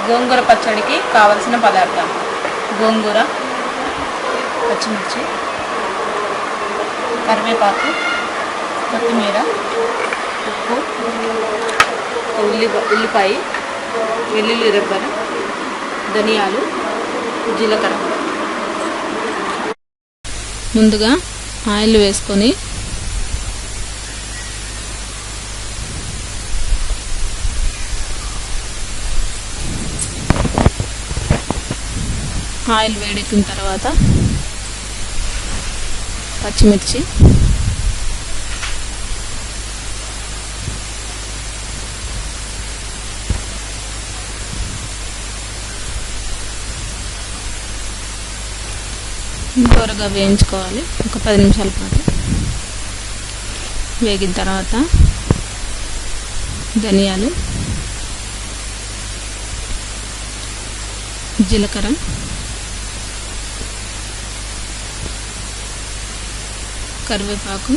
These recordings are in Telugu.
గోంగూర పచ్చడికి కావలసిన పదార్థాలు: గోంగూర, పచ్చిమిర్చి, కరివేపాకు, కొత్తిమీర, ఉప్పు, ఉల్లిపాయ, వెల్లుల్లి రెబ్బలు, ధనియాలు, జీలకర్ర. ముందుగా ఆయిల్ వేసుకొని ఆయిల్ వేడెక్కిన తర్వాత పచ్చిమిర్చి, దోరగా వేయించుకోవాలి. ఒక 10 నిమిషాల పాటు వేగిన తర్వాత ధనియాలు, జీలకర్ర, కరివేపాకు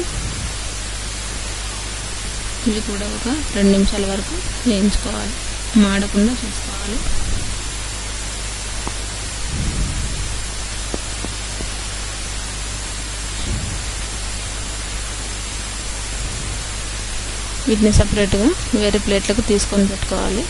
ఇవి కూడా ఒక 2 నిమిషాల వరకు వేయించుకోవాలి. మాడకుండా చూసుకోవాలి. వీటిని సపరేట్గా వేరే ప్లేట్లకు తీసుకొని పెట్టుకోవాలి.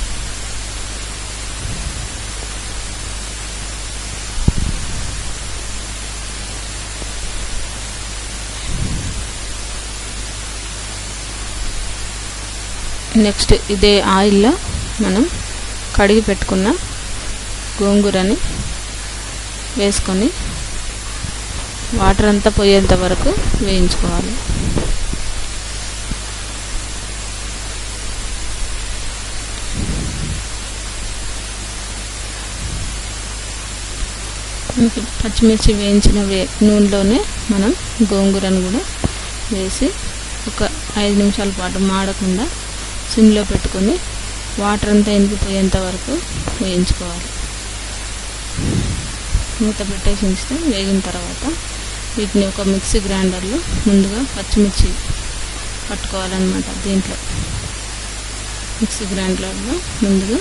నెక్స్ట్ ఇదే ఆయిల్లో మనం కడిగి పెట్టుకున్న గోంగూరని వేసుకొని వాటర్ అంతా పోయేంత వరకు వేయించుకోవాలి. పచ్చిమిర్చి వేయించిన నూనెలోనే మనం గోంగూరను కూడా వేసి ఒక 5 నిమిషాల పాటు మాడకుండా సిమ్లో పెట్టుకొని వాటర్ అంతా ఇంకిపోయేంత వరకు వేయించుకోవాలి. మూత పెట్టేసి ఉంచితే వేగిన తర్వాత వీటిని ఒక మిక్సీ గ్రైండర్లో ముందుగా పచ్చిమిర్చి పట్టుకోవాలన్నమాట. దీంట్లో మిక్సీ గ్రైండర్లో ముందుగా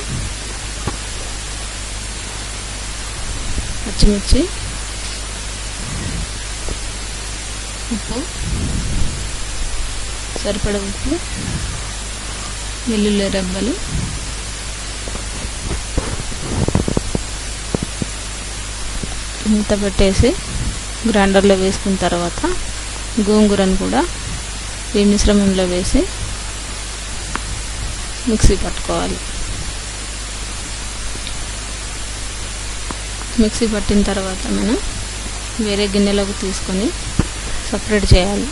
పచ్చిమిర్చి, ఉప్పు, సరిపడ ఉప్పు, వెల్లుల్లి రెబ్బలు, మూత పెట్టేసి గ్రైండర్లో వేసుకున్న తర్వాత గోంగూరను కూడా ఈ మిశ్రమంలో వేసి మిక్సీ పట్టుకోవాలి. మిక్సీ పట్టిన తర్వాత మనం వేరే గిన్నెలోకి తీసుకొని సపరేట్ చేయాలి.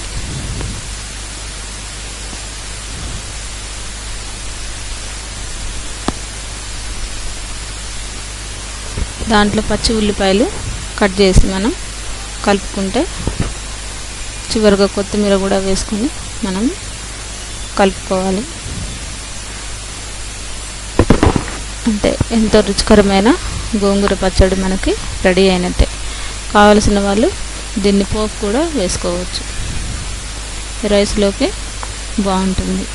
దాంట్లో పచ్చి ఉల్లిపాయలు కట్ చేసి మనం కలుపుకుంటే చివరిగా కొత్తిమీర కూడా వేసుకొని మనం కలుపుకోవాలి. అంటే ఎంతో రుచికరమైన గోంగూర పచ్చడి మనకి రెడీ అయినట్టే. కావలసిన వాళ్ళు దీన్ని పోపు కూడా వేసుకోవచ్చు. రైస్లోకి బాగుంటుంది.